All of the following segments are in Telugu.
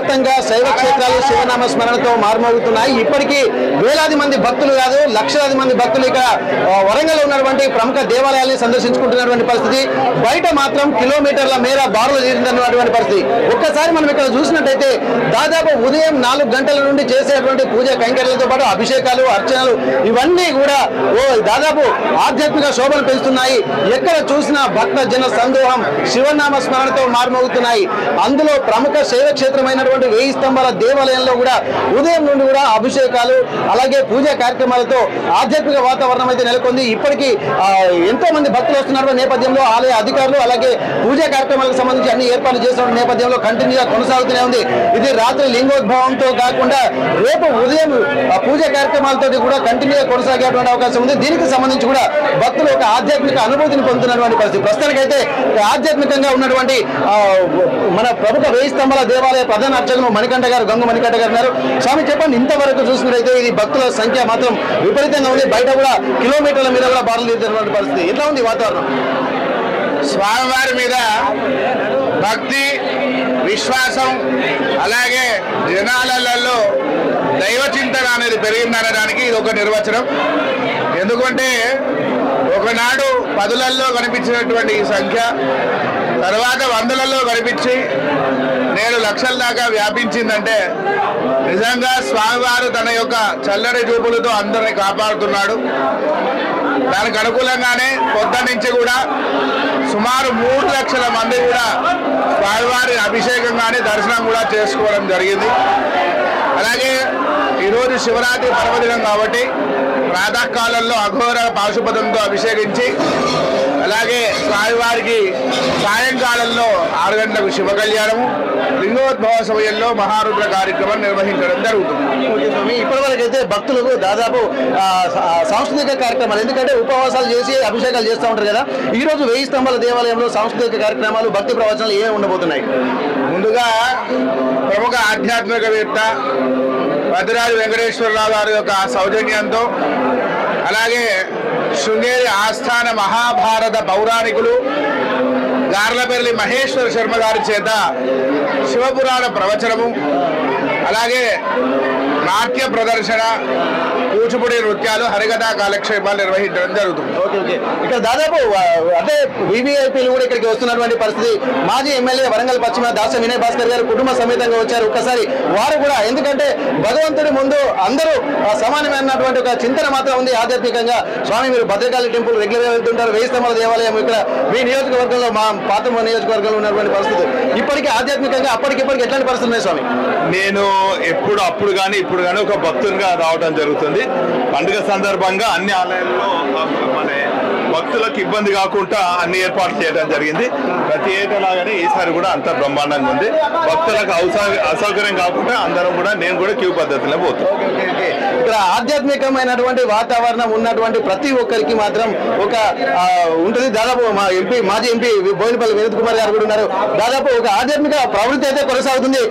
వ్యాప్తంగా శైవ క్షేత్రాలు శివనామ స్మరణతో మారుమోగుతున్నాయి. ఇప్పటికీ వేలాది మంది భక్తులు కాదు లక్షలాది మంది భక్తులు ఇక్కడ వరంగల్ ఉన్నటువంటి ప్రముఖ దేవాలయాల్ని సందర్శించుకుంటున్నటువంటి పరిస్థితి. బయట మాత్రం కిలోమీటర్ల మేర బారులు తీరుతున్నటువంటి పరిస్థితి. ఒక్కసారి మనం ఇక్కడ చూసినట్టయితే దాదాపు ఉదయం 4 గంటల నుండి చేసేటువంటి పూజ కైంకర్యాలతో పాటు అభిషేకాలు అర్చనలు ఇవన్నీ కూడా దాదాపు ఆధ్యాత్మిక శోభను పెంచుతున్నాయి. ఎక్కడ చూసినా భక్త జన సందోహం శివనామ స్మరణతో మారుమోగుతున్నాయి. అందులో ప్రముఖ శైవ క్షేత్రమైనటువంటి 1000 స్తంభాల దేవాలయంలో కూడా ఉదయం నుండి కూడా అభిషేకాలు అలాగే పూజా కార్యక్రమాలతో ఆధ్యాత్మిక వాతావరణం అయితే నెలకొంది. ఇప్పటికీ ఎంతో మంది భక్తులు వస్తున్న నేపథ్యంలో ఆలయ అధికారులు అలాగే పూజా కార్యక్రమాలకు సంబంధించి అన్ని ఏర్పాట్లు చేస్తున్న నేపథ్యంలో కంటిన్యూగా కొనసాగుతూనే ఉంది. ఇది రాత్రి లింగోద్భవంతో కాకుండా రేపు ఉదయం పూజా కార్యక్రమాలతో కూడా కంటిన్యూగా కొనసాగేటువంటి అవకాశం ఉంది. దీనికి సంబంధించి కూడా భక్తులు ఒక ఆధ్యాత్మిక అనుభూతిని పొందుతున్నటువంటి పరిస్థితి. ప్రస్తుతానికైతే ఆధ్యాత్మికంగా ఉన్నటువంటి మన ప్రముఖ 1000 స్తంభాల దేవాలయ ప్రధాన అర్చకులు మణికంఠ గారు గంగు మణికంఠ గారు ఉన్నారు. స్వామి చెప్పండి, ఇంతవరకు చూసినట్లయితే ఇది భక్తుల సంఖ్య మాత్రం విపరీతంగా ఉంది. బయట కూడా కిలోమీటర్ల మీద కూడా బారులు తీరుతున్నటువంటి పరిస్థితి. ఎట్లా ఉంది వాతావరణం? స్వామివారి మీద భక్తి విశ్వాసం అలాగే జనాలలో దైవ చింతన అనేది పెరిగిందనడానికి ఇది ఒక నిర్వచనం. ఎందుకంటే ఒకనాడు 10లలో కనిపించినటువంటి ఈ సంఖ్య తర్వాత 100లలో కనిపించి నేడు లక్షల దాకా వ్యాపించిందంటే నిజంగా స్వామివారు తన యొక్క చల్లటి చూపులతో అందరిని కాపాడుతున్నాడు. దానికి అనుకూలంగానే పొద్దు నుంచి కూడా సుమారు 3 లక్షల మంది కూడా స్వామివారి అభిషేకం కానీ దర్శనం కూడా చేసుకోవడం జరిగింది. అలాగే ఈరోజు శివరాత్రి పర్వదినం కాబట్టి ప్రాతకాలంలో అఘోర పాశుపతంతో అభిషేకించి అలాగే స్వామివారికి సాయంకాలంలో 6 గంటలకు శివ కళ్యాణము లింగోద్భవ సమయంలో మహారుద్ర కార్యక్రమం నిర్వహించడం జరుగుతుంది. ఇప్పటివరకు అయితే భక్తులకు దాదాపు సాంస్కృతిక కార్యక్రమాలు, ఎందుకంటే ఉపవాసాలు చేసి అభిషేకాలు చేస్తూ ఉంటారు కదా, ఈ రోజు 1000 స్తంభాల దేవాలయంలో సాంస్కృతిక కార్యక్రమాలు భక్తి ప్రవచనాలు ఏమి ఉండబోతున్నాయి? ముందుగా ప్రముఖ ఆధ్యాత్మికవేత్త భద్రాద్రి వెంకటేశ్వరరావు గారి యొక్క సౌజన్యంతో అలాగే శృంగేరి ఆస్థాన మహాభారత పౌరాణికులు గార్లపల్లి మహేశ్వర శర్మ గారి చేత శివపురాణ ప్రవచనము అలాగే నాట్య ప్రదర్శన కూచిపూడి నృత్యాలు హరికథా కాలక్షేపాలు నిర్వహించడం జరుగుతుంది. ఓకే. ఇక్కడ దాదాపు అంటే వివిఐపీలు కూడా ఇక్కడికి వస్తున్నటువంటి పరిస్థితి. మాజీ ఎమ్మెల్యే వరంగల్ పశ్చిమ దాస వినయ్ భాస్కర్ గారు కుటుంబ సమేతంగా వచ్చారు. ఒక్కసారి వారు కూడా, ఎందుకంటే భగవంతుడి ముందు అందరూ సమానమైనటువంటి ఒక చింతన మాత్రం ఉంది ఆధ్యాత్మికంగా. స్వామి, మీరు భద్రకాళి టెంపుల్ రెగ్యులర్ గా వెళ్తుంటారు, 1000 స్తంభాల దేవాలయం ఇక్కడ మీ నియోజకవర్గంలో, మా పాత నియోజకవర్గంలో ఉన్నటువంటి పరిస్థితి ఇప్పటికీ ఆధ్యాత్మికంగా అప్పటికిప్పటికి ఎట్లాంటి పరిస్థితులు ఉన్నాయి స్వామి? నేను అప్పుడు కానీ ఇప్పుడు కానీ ఒక భక్తునిగా రావడం జరుగుతుంది. పండుగ సందర్భంగా అన్ని ఆలయాల్లో మన భక్తులకు ఇబ్బంది కాకుండా అన్ని ఏర్పాట్లు చేయడం జరిగింది. ప్రతి ఏటలాగానే ఈసారి కూడా అంత బ్రహ్మాండంగా ఉంది. భక్తులకు అసౌకర్యం కాకుండా అందరం కూడా నేను కూడా క్యూ పద్ధతిలో పోతాను. ఇక్కడ ఆధ్యాత్మికమైనటువంటి వాతావరణం ఉన్నటువంటి ప్రతి ఒక్కరికి మాత్రం ఒక ఉంటుంది. దాదాపు మా మాజీ ఎంపీ బోయినపల్లి వినోద్ కుమార్ గారు కూడా ఉన్నారు. దాదాపు ఒక ఆధ్యాత్మిక ప్రవృత్తి అయితే కొనసాగుతుంది.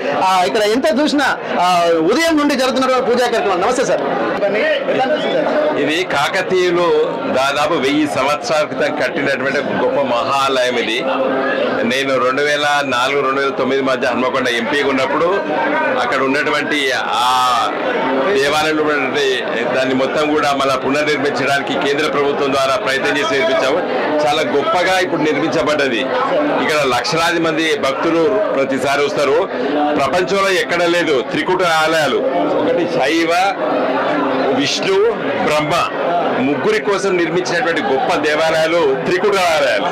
ఇక్కడ ఎంత చూసినా ఉదయం నుండి జరుగుతున్నటువంటి పూజా కార్యక్రమం. నమస్తే సార్. ఇది కాకతీయులు దాదాపు 1000 సంవత్సరాల క్రితం కట్టినటువంటి గొప్ప మహాలయం ఇది. నేను 2004-2009 మధ్య హన్మకొండ ఎంపీగా ఉన్నప్పుడు అక్కడ ఉన్నటువంటి ఆ దేవాలయంలో దాన్ని మొత్తం కూడా మన పునర్నిర్మించడానికి కేంద్ర ప్రభుత్వం ద్వారా ప్రయత్నం చేసి నిర్మించాము. చాలా గొప్పగా ఇప్పుడు నిర్మించబడ్డది. ఇక్కడ లక్షలాది మంది భక్తులు ప్రతిసారి వస్తారు. ప్రపంచంలో ఎక్కడ లేదు త్రికూట ఆలయాలు, ఒకటి శైవ, విష్ణు, బ్రహ్మ, ముగ్గురి కోసం నిర్మించినటువంటి గొప్ప దేవాలయాలు త్రికూట ఆలయాలు.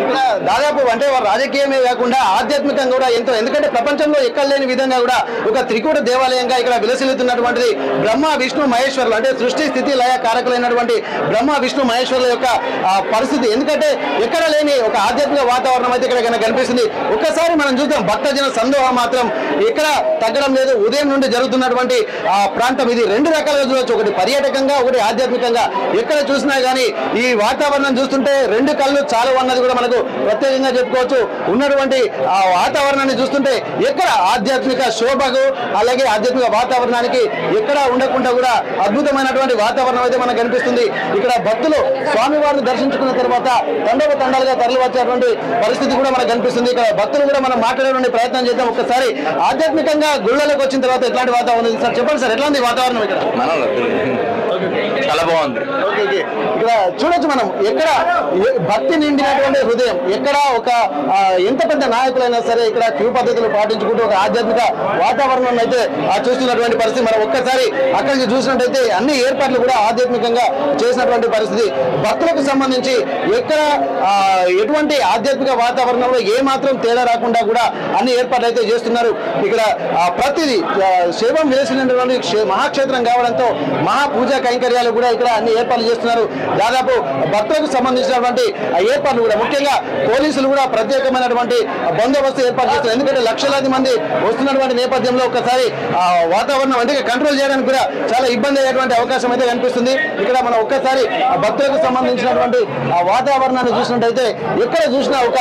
ఇక్కడ దాదాపు అంటే రాజకీయమే కాకుండా ఆధ్యాత్మికంగా కూడా ఎంతో, ఎందుకంటే ప్రపంచంలో ఎక్కడ లేని విధంగా కూడా ఒక త్రికూట దేవాలయంగా ఇక్కడ విలసిల్లుతున్నటువంటిది బ్రహ్మ విష్ణు మహేశ్వరులు, అంటే సృష్టి స్థితి లయ కారకులైనటువంటి బ్రహ్మ విష్ణు మహేశ్వరుల యొక్క పరిస్థితి. ఎందుకంటే ఎక్కడ లేని ఒక ఆధ్యాత్మిక వాతావరణం అయితే ఇక్కడ కనిపిస్తుంది. ఒక్కసారి మనం చూద్దాం, భక్తజన సందోహం మాత్రం ఇక్కడ తగ్గడం లేదు. ఉదయం నుండి జరుగుతున్నటువంటి ప్రాంతం ఇది 2 రకాలుగా చూడవచ్చు. ఒకటి పర్యాటకంగా, ఒకటి ఆధ్యాత్మికంగా ఎక్కడ చూసినా కానీ ఈ వాతావరణం చూస్తుంటే రెండు కళ్ళు చాలు అన్నది కూడా మనకు ప్రత్యేకంగా చెప్పుకోవచ్చు. ఉన్నటువంటి ఆ వాతావరణాన్ని చూస్తుంటే ఎక్కడ ఆధ్యాత్మిక శోభకు అలాగే ఆధ్యాత్మిక వాతావరణానికి ఎక్కడ ఉండకుండా కూడా అద్భుతమైనటువంటి వాతావరణం అయితే మనకు కనిపిస్తుంది. ఇక్కడ భక్తులు స్వామివారిని దర్శించుకున్న తర్వాత తండాలుగా తరలి వచ్చేటువంటి పరిస్థితి కూడా మనకు కనిపిస్తుంది. ఇక్కడ భక్తులు కూడా మనం మాట్లాడేటువంటి ప్రయత్నం చేద్దాం. ఒక్కసారి ఆధ్యాత్మికంగా గుళ్ళలోకి వచ్చిన తర్వాత ఎట్లాంటి వాతావరణం సార్ చెప్పండి సార్, ఎట్లా ఉంది వాతావరణం ఇక్కడ? చాలా బాగుంది. ఇక్కడ చూడొచ్చు మనం ఎక్కడ భక్తి నిండినటువంటి హృదయం, ఎక్కడ ఒక ఎంత పెద్ద నాయకులైనా సరే ఇక్కడ క్యూ పద్ధతులు పాటించుకుంటూ ఒక ఆధ్యాత్మిక వాతావరణం అయితే చూస్తున్నటువంటి పరిస్థితి. మనం ఒక్కసారి అక్కడికి చూసినట్టయితే అన్ని ఏర్పాట్లు కూడా ఆధ్యాత్మికంగా చేసినటువంటి పరిస్థితి. భక్తులకు సంబంధించి ఎక్కడ ఎటువంటి ఆధ్యాత్మిక వాతావరణంలో ఏ మాత్రం తేడా రాకుండా కూడా అన్ని ఏర్పాట్లు అయితే చేస్తున్నారు. ఇక్కడ ప్రతిదీ శైవం వేసినటువంటి మహాక్షేత్రం కావడంతో మహాపూజా కైంకర్యాలు కూడా ఇక్కడ అన్ని ఏర్పాట్లు చేస్తున్నారు. దాదాపు భక్తులకు సంబంధించినటువంటి ఏర్పాట్లు కూడా ముఖ్యంగా పోలీసులు కూడా ప్రత్యేకమైనటువంటి బందోబస్తు ఏర్పాటు చేస్తున్నారు. ఎందుకంటే లక్షలాది మంది వస్తున్నటువంటి నేపథ్యంలో ఒకసారి వాతావరణం అంటే కంట్రోల్ చేయడానికి కూడా చాలా ఇబ్బంది అయ్యేటువంటి అవకాశం అయితే కనిపిస్తుంది. ఇక్కడ మనం ఒక్కసారి భక్తులకు సంబంధించినటువంటి వాతావరణాన్ని చూసినట్టయితే ఎక్కడ చూసినా ఒక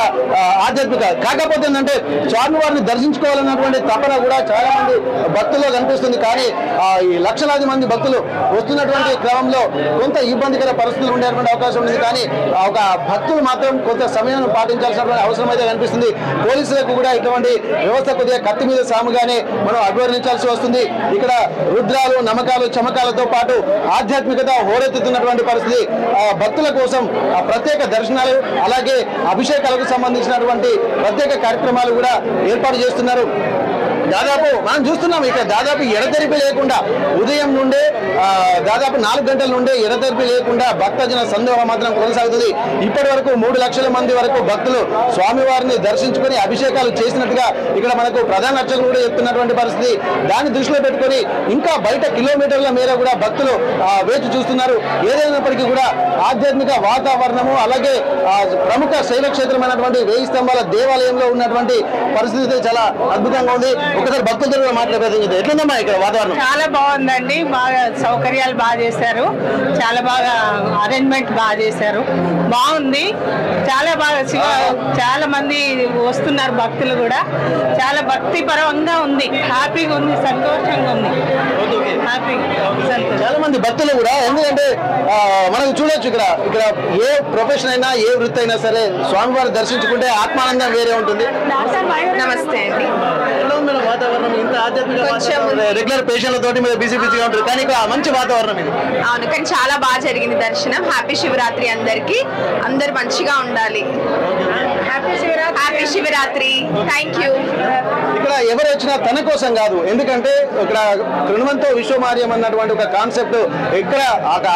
ఆధ్యాత్మిక, కాకపోతే ఏంటంటే స్వామివారిని దర్శించుకోవాలన్నటువంటి తపన కూడా చాలా మంది భక్తుల్లో కనిపిస్తుంది. కానీ ఈ లక్షలాది మంది భక్తులు వస్తున్నటువంటి క్రమంలో కొంత ఇబ్బందికర పరిస్థితులు ఉండేటువంటి అవకాశం ఉంది. కానీ ఒక భక్తులు మాత్రం కొంత సమయం పాటించాల్సినటువంటి అవసరం అయితే కనిపిస్తుంది. పోలీసులకు కూడా ఇటువంటి వ్యవస్థ కొద్దిగా కత్తి మీద సాముగానే మనం అభివర్ణించాల్సి వస్తుంది. ఇక్కడ రుద్రాలు, నమ్మకాలు, చమకాలతో పాటు ఆధ్యాత్మికత హోరెత్తుతున్నటువంటి పరిస్థితి. భక్తుల కోసం ప్రత్యేక దర్శనాలు అలాగే అభిషేకాలకు సంబంధించినటువంటి ప్రత్యేక కార్యక్రమాలు కూడా ఏర్పాటు చేస్తున్నారు. దాదాపు మనం చూస్తున్నాం ఇక్కడ దాదాపు ఎడతెరిపి లేకుండా ఉదయం నుండే దాదాపు 4 గంటల నుండే ఎడతెరిపి లేకుండా భక్తజన సందోహం మాత్రం కొనసాగుతుంది. ఇప్పటి వరకు 3 లక్షల మంది వరకు భక్తులు స్వామివారిని దర్శించుకొని అభిషేకాలు చేసినట్టుగా ఇక్కడ మనకు ప్రధాన అర్చకులు కూడా చెప్తున్నటువంటి పరిస్థితి. దాన్ని దృష్టిలో పెట్టుకొని ఇంకా బయట కిలోమీటర్ల మేర కూడా భక్తులు వేచి చూస్తున్నారు. ఏదైనప్పటికీ కూడా ఆధ్యాత్మిక వాతావరణము అలాగే ప్రముఖ శైవ క్షేత్రమైనటువంటి 1000 స్తంభాల దేవాలయంలో ఉన్నటువంటి పరిస్థితి చాలా అద్భుతంగా ఉంది. ఒకసారి భక్తులతో కూడా మాట్లాడే ప్రయత్నం చేద్దాం. ఎట్లుందమ్మా ఇక్కడ వాతావరణం? చాలా బాగుందండి, బాగా సౌకర్యాలు బాగా చేశారు, చాలా బాగా అరేంజ్మెంట్ బాగా చేశారు, బాగుంది. చాలా బాగా చాలా మంది వస్తున్నారు భక్తులు కూడా, చాలా భక్తి పరంగా ఉంది, హ్యాపీగా ఉంది, సంతోషంగా ఉంది, చాలా మంది భక్తులు కూడా. ఎందుకంటే మనకు చూడొచ్చు ఇక్కడ ఏ ప్రొఫెషన్ అయినా ఏ వృత్తి అయినా సరే స్వామివారిని దర్శించుకుంటే ఆత్మానందం వేరే ఉంటుంది. నమస్తే అండి. వాతావరణం ఇంత ఆధ్యాత్మిక రెగ్యులర్ పేషెంట్లతోటి మీరు బిజీగా ఉంటారు, కానీ ఇక్కడ మంచి వాతావరణం ఇది. అవును, కానీ చాలా బాగా జరిగింది దర్శనం. హ్యాపీ శివరాత్రి అందరికి, అందరు మంచిగా ఉండాలి. హ్యాపీ శివరాత్రి. Thank you. ఇక్కడ ఎవరు వచ్చినా తన కోసం కాదు, ఎందుకంటే ఇక్కడ కృణవంతో విశ్వమార్యం అన్నటువంటి ఒక కాన్సెప్ట్ ఇక్కడ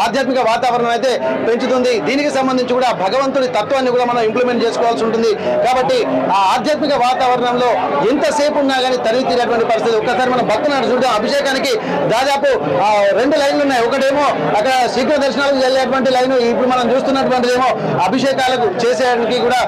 ఆధ్యాత్మిక వాతావరణం అయితే పెంచుతుంది. దీనికి సంబంధించి కూడా భగవంతుడి తత్వాన్ని కూడా మనం ఇంప్లిమెంట్ చేసుకోవాల్సి ఉంటుంది. కాబట్టి ఆ ఆధ్యాత్మిక వాతావరణంలో ఎంతసేపు ఉన్నా కానీ తరిగి తీరేటువంటి పరిస్థితి. ఒక్కసారి మనం భక్తులను చూద్దాం. అభిషేకానికి దాదాపు 2 లైన్లు ఉన్నాయి. ఒకటేమో అక్కడ శీఘ్ర దర్శనాలకు వెళ్ళేటువంటి లైన్, ఇప్పుడు మనం చూస్తున్నటువంటిదేమో అభిషేకాలకు చేసేయడానికి కూడా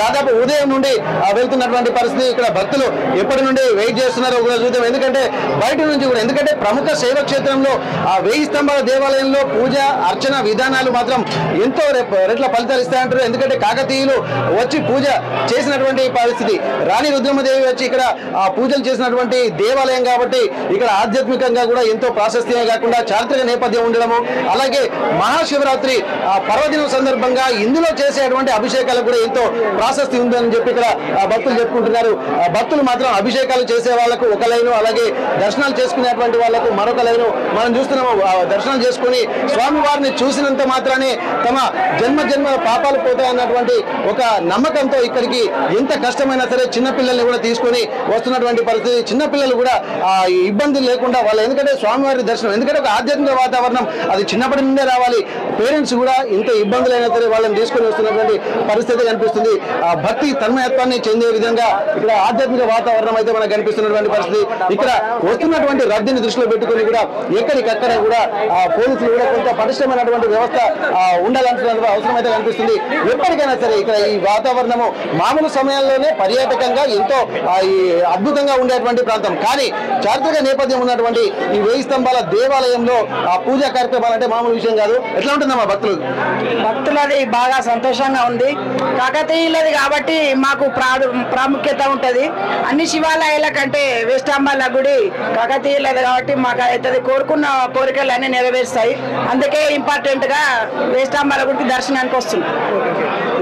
దాదాపు ఉదయం నుండి వెళ్తున్నటువంటి పరిస్థితి. ఇక్కడ భక్తులు ఎప్పటి నుండి వెయిట్ చేస్తున్నారో కూడా చూద్దాం. ఎందుకంటే బయట నుంచి కూడా, ఎందుకంటే ప్రముఖ శైవ క్షేత్రంలో 1000 స్తంభాల దేవాలయంలో పూజ అర్చన విధానాలు మాత్రం ఎంతో రెట్ల ఫలితాలు ఇస్తాయంటారు. ఎందుకంటే కాకతీయులు వచ్చి పూజ చేసినటువంటి పరిస్థితి, రాణి రుద్రమదేవి వచ్చి ఇక్కడ పూజలు చేసినటువంటి దేవాలయం కాబట్టి ఇక్కడ ఆధ్యాత్మికంగా కూడా ఎంతో ప్రాశస్త్యమే కాకుండా చారిత్రక నేపథ్యం ఉండడము, అలాగే మహాశివరాత్రి పర్వదినం సందర్భంగా ఇందులో చేసేటువంటి అభిషేకాలకు కూడా ఎంతో ప్రాశస్త్యం ఉందని చెప్పి ఇక్కడ భక్తులు చెప్పుకుంటున్నారు. భక్తులు మాత్రం అభిషేకాలు చేసే వాళ్ళకు ఒక లైను, అలాగే దర్శనాలు చేసుకునేటువంటి వాళ్ళకు మరొక లైను. మనం చూస్తున్నాము, దర్శనం చేసుకుని స్వామివారిని చూసినంత మాత్రానే తమ జన్మల పాపాలు పోతాయన్నటువంటి ఒక నమ్మకంతో ఇక్కడికి ఎంత కష్టమైనా సరే చిన్నపిల్లల్ని కూడా తీసుకొని వస్తున్నటువంటి పరిస్థితి. చిన్నపిల్లలు కూడా ఇబ్బంది లేకుండా వాళ్ళు, ఎందుకంటే స్వామివారి దర్శనం, ఎందుకంటే ఒక ఆధ్యాత్మిక వాతావరణం అది చిన్నప్పటి నుండే రావాలి. పేరెంట్స్ కూడా ఇంత ఇబ్బందులైనా సరే వాళ్ళని తీసుకొని వస్తున్నటువంటి పరిస్థితి కనిపిస్తుంది. భక్తి తన్మయత్వాన్ని చెందే విధంగా ఇక్కడ ఆధ్యాత్మిక వాతావరణం అయితే మనకు కనిపిస్తున్నటువంటి పరిస్థితి. ఇక్కడ వస్తున్నటువంటి రద్దీని దృష్టిలో పెట్టుకుని కూడా ఎక్కడికక్కడ కూడా పోలీసులు కూడా కొంత పటిష్టమైనటువంటి వ్యవస్థ ఉండాల్సిన అవసరం అయితే కనిపిస్తుంది. ఎప్పటికైనా సరే ఇక్కడ ఈ వాతావరణము మామూలు సమయాల్లోనే పర్యాటకంగా ఎంతో ఈ అద్భుతంగా ఉండేటువంటి ప్రాంతం. కానీ చారిత్రక నేపథ్యం ఉన్నటువంటి ఈ 1000 స్తంభాల దేవాలయంలో ఆ పూజా కార్యక్రమాలు అంటే మామూలు విషయం కాదు. ఎట్లా ఉంటుందమ్మా భక్తులది బాగా సంతోషంగా ఉంది. కాకతీయులది కాబట్టి మాకు ప్రాముఖ్యత ఉంటది. అన్ని శివాలయాల కంటే 1000 స్తంభాల గుడి కాకతీయులది కాబట్టి మాకు అవుతుంది. కోరుకున్న కోరికలు అన్ని నెరవేరుస్తాయి. అందుకే ఇంపార్టెంట్ గా 1000 స్తంభాల గుడికి దర్శనానికి వస్తున్నాం.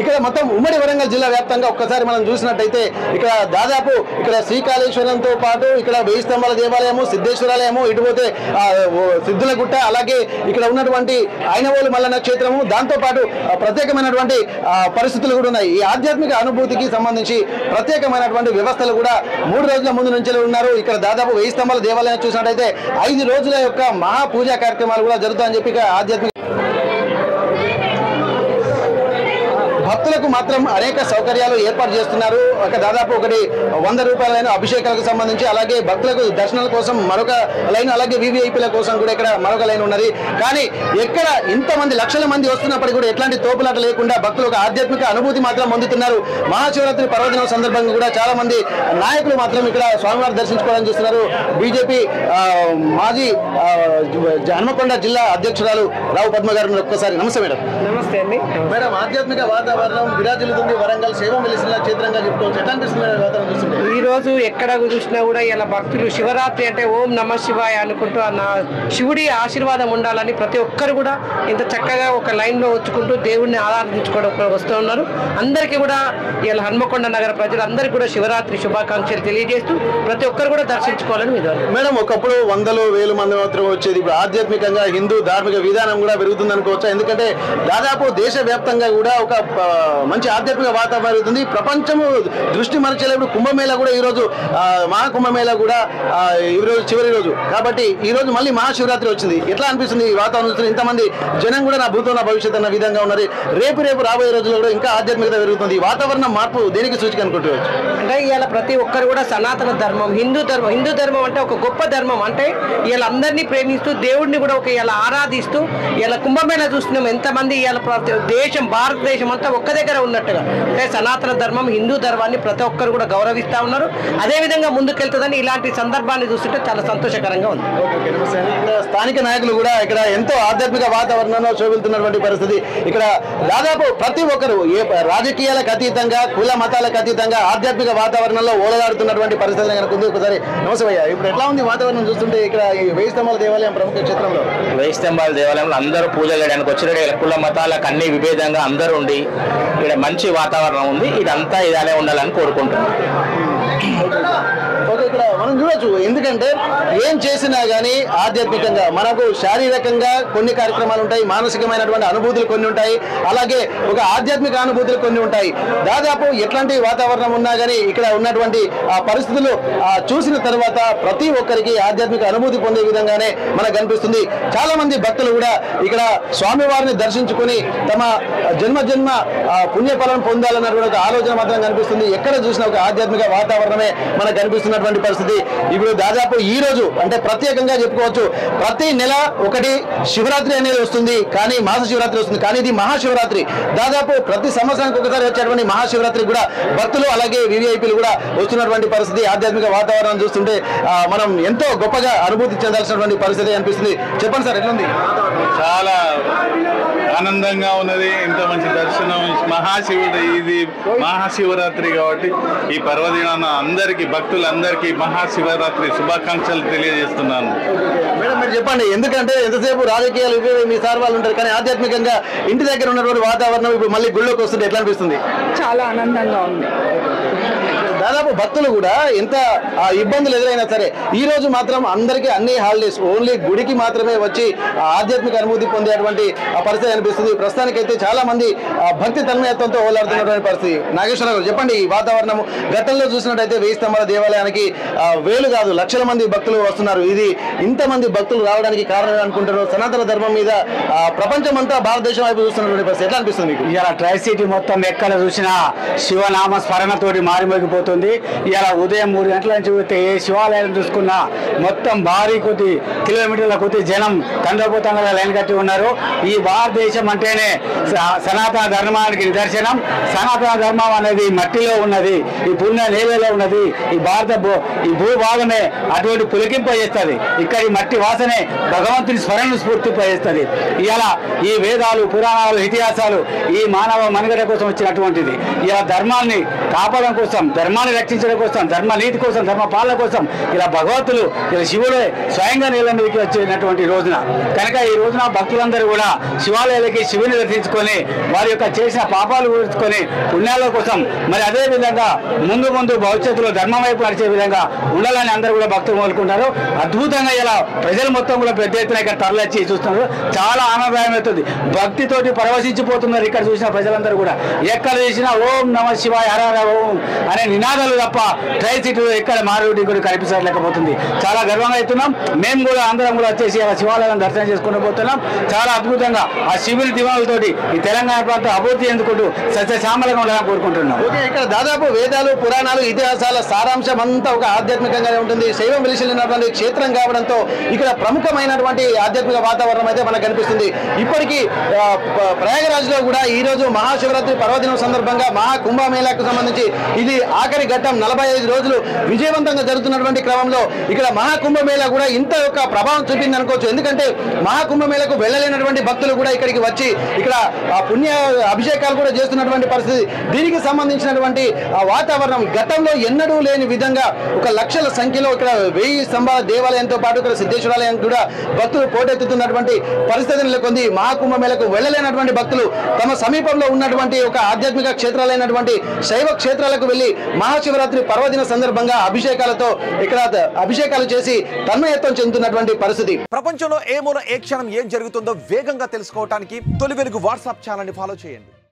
ఇక్కడ మొత్తం ఉమ్మడి వరంగల్ జిల్లా వ్యాప్తంగా ఒక్కసారి మనం చూసినట్టయితే ఇక్కడ దాదాపు ఇక్కడ శ్రీకాళేశ్వరంతో పాటు ఇక్కడ 1000 స్తంభాల దేవాలయము, సిద్ధేశ్వరాలయము, ఇటుపోతే సిద్ధులగుట్ట, అలాగే ఇక్కడ ఉన్నటువంటి ఐనవోలు మల్లన్న క్షేత్రము, దాంతో పాటు ప్రత్యేకమైనటువంటి పరిస్థితులు కూడా ఉన్నాయి. ఈ ఆధ్యాత్మిక అనుభూతికి సంబంధించి ప్రత్యేకమైనటువంటి వ్యవస్థలు కూడా 3 రోజుల ముందు నుంచి ఉన్నారు. ఇక్కడ దాదాపు 1000 స్తంభాల దేవాలయం చూసినట్టయితే 5 రోజుల యొక్క మహా పూజా కార్యక్రమాలు కూడా జరుగుతాయని చెప్పి ఆధ్యాత్మిక భక్తులకు మాత్రం అనేక సౌకర్యాలు ఏర్పాటు చేస్తున్నారు. దాదాపు 100 రూపాయలైన అభిషేకాలకు సంబంధించి, అలాగే భక్తులకు దర్శనాల కోసం మరొక లైన్, అలాగే వివిఐపీల కోసం కూడా ఇక్కడ మరొక లైన్ ఉన్నది. కానీ ఎక్కడ ఇంతమంది లక్షల మంది వస్తున్నప్పటికీ కూడా ఎట్లాంటి తోపులాట లేకుండా భక్తులు ఒక ఆధ్యాత్మిక అనుభూతి మాత్రం పొందుతున్నారు. మహాశివరాత్రి పర్వదినం సందర్భంగా కూడా చాలా మంది నాయకులు మాత్రం ఇక్కడ స్వామివారి దర్శించుకోవాలని చూస్తున్నారు. బీజేపీ మాజీ హన్మకొండ జిల్లా అధ్యక్షురాలు రావు పద్మ గారు ఒక్కసారి నమస్తే మేడం. నమస్తే అండి మేడం. ఆధ్యాత్మిక వాతావరణం విరాజిల్లుతుంది వరంగల్ శైవం వెలిసిన క్షేత్రంగా చెప్పుకోవచ్చు. ఎట్లా అనిపిస్తుంది వాతావరణం చూస్తుంటే? ఈ రోజు ఎక్కడ చూసినా కూడా ఇలా భక్తులు శివరాత్రి అంటే ఓం నమ శివాయ అనుకుంటూ శివుడి ఆశీర్వాదం ఉండాలని ప్రతి ఒక్కరు కూడా ఇంత చక్కగా ఒక లైన్ లో వచ్చుకుంటూ దేవుడిని ఆరాధించుకోవడం వస్తూ ఉన్నారు. అందరికీ కూడా ఇలా హన్మకొండ నగర ప్రజలందరికీ కూడా శివరాత్రి శుభాకాంక్షలు తెలియజేస్తూ ప్రతి ఒక్కరు కూడా దర్శించుకోవాలని మీద. మేడం, ఒకప్పుడు 100,000 మంది మాత్రం వచ్చేది. ఇప్పుడు ఆధ్యాత్మికంగా హిందూ ధార్మిక విధానం కూడా పెరుగుతుంది అనుకోవచ్చు. ఎందుకంటే దాదాపు దేశవ్యాప్తంగా కూడా ఒక మంచి ఆధ్యాత్మిక వాతావరణం పెరుగుతుంది. ప్రపంచము దృష్టి మరచేటప్పుడు కుంభమేళా కూడా ఈ రోజు మహాకుంభమేళా కూడా ఈ రోజు చివరి రోజు కాబట్టి ఈ రోజు మళ్ళీ మహాశివరాత్రి వచ్చింది. ఎట్లా అనిపిస్తుంది ఈ వాతావరణం చూస్తుంది? ఇంతమంది జనం కూడా నా భూతో నా భవిష్యత్ అన్న విధంగా ఉన్నారు. రేపు రాబోయే రోజుల్లో కూడా ఇంకా ఆధ్యాత్మికత పెరుగుతుంది. ఈ వాతావరణం మార్పు దేనికి సూచిక అనుకుంటువచ్చు? అంటే ఇవాళ ప్రతి ఒక్కరు కూడా సనాతన ధర్మం, హిందూ ధర్మం అంటే ఒక గొప్ప ధర్మం. అంటే ఇలా అందరినీ ప్రేమిస్తూ దేవుడిని కూడా ఒక ఇలా ఆరాధిస్తూ ఇలా కుంభమేళా చూస్తున్నాం. ఎంతమంది ఇలా దేశం భారతదేశం అంతా ఒక్క దగ్గర ఉన్నట్టుగా. అంటే సనాతన ధర్మం, హిందూ ధర్మాన్ని ప్రతి ఒక్కరు కూడా గౌరవిస్తూ ఉన్నారు. అదేవిధంగా ముందుకెళ్తుందని ఇలాంటి సందర్భాన్ని చూస్తుంటే చాలా సంతోషకరంగా ఉంది. స్థానిక నాయకులు కూడా ఇక్కడ ఎంతో ఆధ్యాత్మిక వాతావరణంలో శోభిల్తున్నటువంటి పరిస్థితి. ఇక్కడ దాదాపు ప్రతి ఒక్కరు ఏ రాజకీయాలకు అతీతంగా, కుల మతాలకు అతీతంగా ఆధ్యాత్మిక వాతావరణంలో ఓలగాడుతున్నటువంటి పరిస్థితి కనుక ఉంది. ఒకసారి నమస్తే భయ్యా, ఇప్పుడు ఎట్లా ఉంది వాతావరణం చూస్తుంటే? ఇక్కడ ఈ 1000 స్తంభాల దేవాలయం ప్రముఖ క్షేత్రంలో 1000 స్తంభాల దేవాలయంలో అందరూ పూజ చేయడానికి వచ్చిన కుల మతాలకు అన్ని విభేదంగా అందరూ ఉండి ఇక్కడ మంచి వాతావరణం ఉంది. ఇదంతా ఇలానే ఉండాలని కోరుకుంటున్నాం. ఓకే, ఇక్కడ మనం చూడొచ్చు. ఎందుకంటే ఏం చేసినా కానీ ఆధ్యాత్మికంగా మనకు శారీరకంగా కొన్ని కార్యక్రమాలు ఉంటాయి, మానసికమైనటువంటి అనుభూతులు కొన్ని ఉంటాయి, అలాగే ఒక ఆధ్యాత్మిక అనుభూతులు కొన్ని ఉంటాయి. దాదాపు ఎట్లాంటి వాతావరణం ఉన్నా కానీ ఇక్కడ ఉన్నటువంటి పరిస్థితులు చూసిన తర్వాత ప్రతి ఒక్కరికి ఆధ్యాత్మిక అనుభూతి పొందే విధంగానే మనకు కనిపిస్తుంది. చాలా మంది భక్తులు కూడా ఇక్కడ స్వామివారిని దర్శించుకుని తమ జన్మ పుణ్యఫలం పొందాలన్నటువంటి ఒక ఆలోచన మాత్రం కనిపిస్తుంది. ఎక్కడ చూసినా ఒక ఆధ్యాత్మిక వాతావరణమే మనకు కనిపిస్తున్నటువంటి పరిస్థితి. ఇప్పుడు దాదాపు ఈ రోజు అంటే ప్రత్యేకంగా చెప్పుకోవచ్చు, ప్రతి నెల ఒకటి శివరాత్రి అనేది వస్తుంది, కానీ మాస శివరాత్రి వస్తుంది. కానీ ఇది మహాశివరాత్రి. దాదాపు ప్రతి సంవత్సరానికి ఒకసారి వచ్చేటువంటి మహాశివరాత్రి కూడా భక్తులు అలాగే వివిఐపీలు కూడా వస్తున్నటువంటి పరిస్థితి. ఆధ్యాత్మిక వాతావరణం చూస్తుంటే మనం ఎంతో గొప్పగా అనుభూతి చెందాల్సినటువంటి పరిస్థితి అనిపిస్తుంది. చెప్పండి సార్, ఎట్లుంది? చాలా ఆనందంగా ఉన్నది. ఇంత మంచి దర్శనం. ఇది మహాశివరాత్రి కాబట్టి ఈ పర్వదినాన అందరికీ భక్తులందరికీ మహాశివరాత్రి శుభాకాంక్షలు తెలియజేస్తున్నాను. మేడం, మీరు చెప్పండి, ఎందుకంటే ఎంతసేపు రాజకీయాలు మీ సార్ వాళ్ళు ఉంటారు, కానీ ఆధ్యాత్మికంగా ఇంటి దగ్గర ఉన్నటువంటి వాతావరణం ఇప్పుడు మళ్ళీ గుళ్ళోకి వస్తుంటే ఎట్లా అనిపిస్తుంది? చాలా ఆనందంగా ఉంది. దాదాపు భక్తులు కూడా ఎంత ఇబ్బందులు ఎదురైనా సరే ఈ రోజు మాత్రం అందరికీ అన్ని హాలిడేస్, ఓన్లీ గుడికి మాత్రమే వచ్చి ఆధ్యాత్మిక అనుభూతి పొందేటువంటి పరిస్థితి కనిపిస్తుంది. ప్రస్తుతానికైతే చాలా మంది భక్తి తన్మయత్వంతో ఓలాడుతున్నటువంటి పరిస్థితి. నాగేశ్వర గారు చెప్పండి, ఈ వాతావరణం గతంలో చూసినట్టయితే 1000 స్తంభాల దేవాలయానికి వేలు కాదు లక్షల మంది భక్తులు వస్తున్నారు. ఇది ఇంతమంది భక్తులు రావడానికి కారణం అనుకుంటారు. సనాతన ధర్మం మీద ప్రపంచం అంతా భారతదేశం వైపు చూస్తున్నటువంటి పరిస్థితి ఎట్లా అనిపిస్తుంది మీకు? ఇలా ట్రై సిటీ మొత్తం ఎక్కడ చూసినా శివనామ స్మరణతోటి మారిమోగిపోతుంది. ఇలా ఉదయం 3 గంటల నుంచి పోతే ఏ శివాలయం చూసుకున్నా మొత్తం భారీ కొద్ది కిలోమీటర్ల కొద్ది జనం తండ్రిపోతంగా లైన్ కట్టి ఉన్నారు. ఈ భారతదేశం అంటేనే సనాతన ధర్మానికి నిదర్శనం. సనాతన ధర్మం అనేది మట్టిలో ఉన్నది, ఈ పుణ్య నేలలో ఉన్నది. ఈ భూభాగమే అటువంటి పులికింపజేస్తుంది. ఇక్కడి మట్టి వాసనే భగవంతుని స్మరణను స్ఫూర్తింపజేస్తుంది. ఇలా ఈ వేదాలు పురాణాలు ఇతిహాసాలు ఈ మానవ మనుగడ కోసం వచ్చినటువంటిది. ఇలా ధర్మాన్ని కాపాడడం కోసం, ధర్మాన్ని రక్షించడం కోసం, ధర్మ నీతి కోసం, ధర్మ పాలన కోసం ఇలా భగవంతులు ఇలా శివుడే స్వయంగా నీళ్ళ మీదకి వచ్చినటువంటి రోజున కనుక ఈ రోజున భక్తులందరూ కూడా శివాలయాలకి శివుని దర్శించుకొని వారి యొక్క చేసిన పాపాలు ఊడ్చుకొని పుణ్యాల కోసం మరి అదే విధంగా ముందు ముందు భవిష్యత్తులో ధర్మం వైపు నడిచే విధంగా ఉండాలని అందరూ కూడా భక్తులు కోరుకుంటారు. అద్భుతంగా ఇలా ప్రజలు మొత్తం కూడా పెద్ద ఎత్తున ఇక్కడ తరలిచ్చి చూస్తున్నారు. చాలా ఆనందదాయం అవుతుంది. భక్తితోటి పరవశించిపోతున్నారు. ఇక్కడ చూసిన ప్రజలందరూ కూడా ఎక్కడ చూసినా ఓం నమ శివాయ హర హర ఓం అనే నినాదాలు తప్ప ట్రై సిటీలో ఎక్కడ మారుడి కూడా కనిపించలేకపోతుంది. చాలా గర్వంగా అవుతున్నాం. మేము కూడా అందరం కూడా వచ్చేసి శివాలయం దర్శనం చేసుకుంటూ పోతున్నాం. చాలా అద్భుతంగా ఆ శివుని దివాలతోటి ఈ తెలంగాణ ప్రాంతం అభివృద్ధి ఎందుకుంటూ సస్యశ్యామలంగా ఉండాలని కోరుకుంటున్నాం. ఇక్కడ దాదాపు వేదాలు పురాణాలు ఇతిహాసాల సారాంశం అంతా ఒక ఆధ్యాత్మికంగానే ఉంటుంది. శైవం వెలిసినటువంటి క్షేత్రం కావడంతో ఇక్కడ ప్రముఖమైనటువంటి ఆధ్యాత్మిక వాతావరణం అయితే మనకు కనిపిస్తుంది. ఇప్పటికీ ప్రయాగరాజ్లో కూడా ఈ రోజు మహాశివరాత్రి పర్వదినం సందర్భంగా మహాకుంభమేళాకు సంబంధించి ఇది ఆఖరి ఘట్టం 45 రోజులు విజయవంతంగా జరుగుతున్నటువంటి క్రమంలో ఇక్కడ మహాకుంభమేళా కూడా ఇంత యొక్క ప్రభావం చూపింది అనుకోవచ్చు. ఎందుకంటే మహాకుంభమేళకు వెళ్ళలేనటువంటి భక్తులు కూడా ఇక్కడికి వచ్చి ఇక్కడ పుణ్య అభిషేకాలు కూడా చేస్తున్నటువంటి పరిస్థితి. దీనికి సంబంధించినటువంటి వాతావరణం గతంలో ఎన్నడూ లేని విధంగా ఒక లక్షల సంఖ్యలో ఇక్కడ 1000 స్తంభాల దేవాలయంతో పాటు ఇక్కడ సిద్ధేశ్వరాలయం కూడా భక్తులు పోటెత్తుతున్నటువంటి పరిస్థితిని నెలకొంది. మహాకుంభమేళకు వెళ్ళలేనటువంటి భక్తులు తమ సమీపంలో ఉన్నటువంటి ఒక ఆధ్యాత్మిక క్షేత్రాలైనటువంటి శైవ క్షేత్రాలకు వెళ్లి మహాశివరాత్రి పర్వదిన సందర్భంగా అభిషేకాలతో ఇక్కడ అభిషేకాలు చేసి తన్మయత్వం చెందుతున్నటువంటి పరిస్థితి. ప్రపంచంలో ఏ మూల ఏ క్షణం ఏం జరుగుతుందో వేగంగా తెలుసుకోవడానికి తొలి వెలుగు వాట్సాప్ ఛానల్ ని ఫాలో చేయండి.